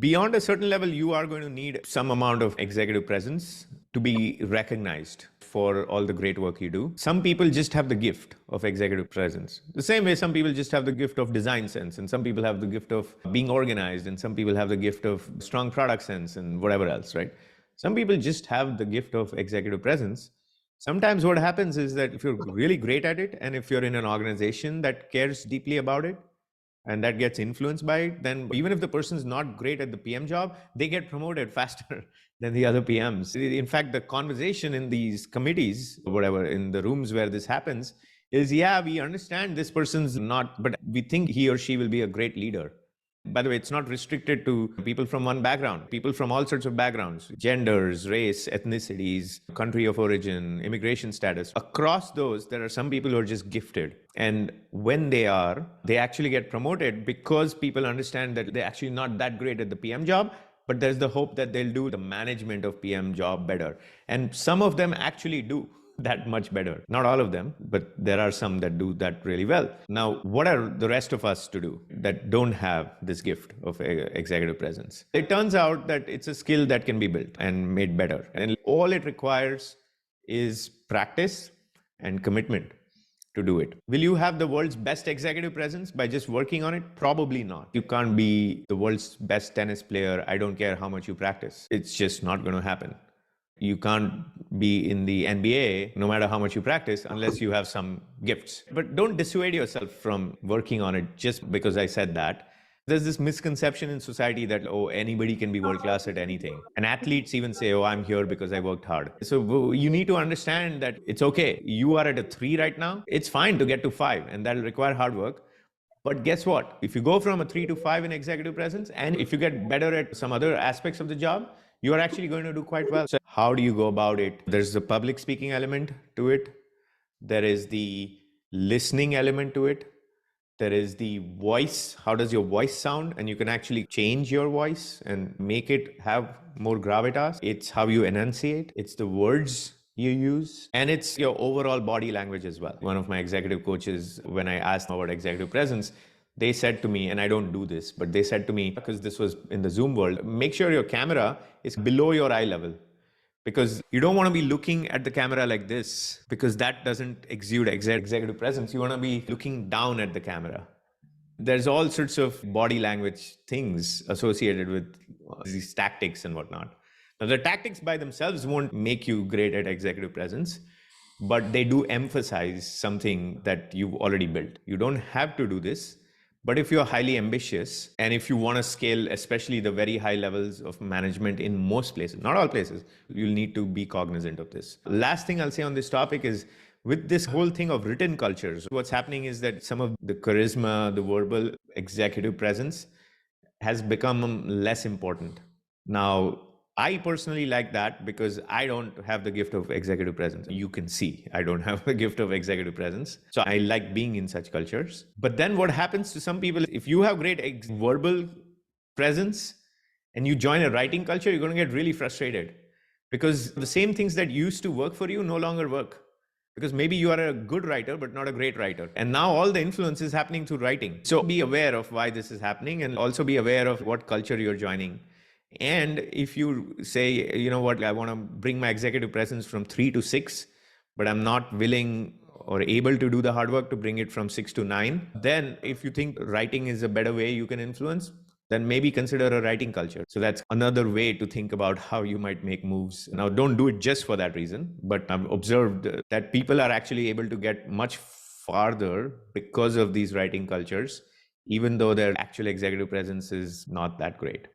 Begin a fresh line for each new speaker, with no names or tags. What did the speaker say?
Beyond a certain level, you are going to need some amount of executive presence to be recognized for all the great work you do. Some people just have the gift of executive presence. The same way some people just have the gift of design sense, and some people have the gift of being organized, and some people have the gift of strong product sense and whatever else, right? Some people just have the gift of executive presence. Sometimes what happens is that if you're really great at it, and if you're in an organization that cares deeply about it, and that gets influenced by it, then even if the person's not great at the PM job, they get promoted faster than the other PMs. In fact, the conversation in these committees, or whatever, in the rooms where this happens, is yeah, we understand this person's not, but we think he or she will be a great leader. By the way, it's not restricted to people from one background, people from all sorts of backgrounds, genders, race, ethnicities, country of origin, immigration status. Across those, there are some people who are just gifted. And when they actually get promoted because people understand that they're actually not that great at the PM job, but there's the hope that they'll do the management of PM job better. And some of them actually do that much better. Not all of them, but there are some that do that really well. Now, what are the rest of us to do that don't have this gift of executive presence? It turns out that it's a skill that can be built and made better. And all it requires is practice and commitment to do it. Will you have the world's best executive presence by just working on it? Probably not. You can't be the world's best tennis player. I don't care how much you practice. It's just not going to happen. You can't be in the NBA no matter how much you practice unless you have some gifts. But don't dissuade yourself from working on it just because I said that. There's this misconception in society that, oh, anybody can be world class at anything. And athletes even say, oh, I'm here because I worked hard. So you need to understand that it's okay. You are at a 3 right now. It's fine to get to 5, and that'll require hard work. But guess what? If you go from a 3 to 5 in executive presence, and if you get better at some other aspects of the job, you are actually going to do quite well. So how do you go about it? There's the public speaking element to it. There is the listening element to it. There is the voice. How does your voice sound? And you can actually change your voice and make it have more gravitas. It's how you enunciate. It's the words you use. And it's your overall body language as well. One of my executive coaches, when I asked about executive presence, they said to me, and I don't do this, but they said to me, because this was in the Zoom world, make sure your camera is below your eye level, because you don't want to be looking at the camera like this, because that doesn't exude executive presence. You want to be looking down at the camera. There's all sorts of body language things associated with these tactics and whatnot. Now, the tactics by themselves won't make you great at executive presence, but they do emphasize something that you've already built. You don't have to do this. But if you're highly ambitious, and if you want to scale, especially the very high levels of management in most places, not all places, you'll need to be cognizant of this. Last thing I'll say on this topic is, with this whole thing of written cultures, what's happening is that some of the charisma, the verbal executive presence has become less important. Now, I personally like that because I don't have the gift of executive presence. You can see I don't have the gift of executive presence. So I like being in such cultures. But then what happens to some people, if you have great verbal presence and you join a writing culture, you're going to get really frustrated because the same things that used to work for you no longer work. Because maybe you are a good writer, but not a great writer. And now all the influence is happening through writing. So be aware of why this is happening, and also be aware of what culture you're joining. And if you say, you know what, I want to bring my executive presence from 3 to 6, but I'm not willing or able to do the hard work to bring it from 6 to 9, then if you think writing is a better way you can influence, then maybe consider a writing culture. So that's another way to think about how you might make moves. Now, don't do it just for that reason, but I've observed that people are actually able to get much farther because of these writing cultures, even though their actual executive presence is not that great.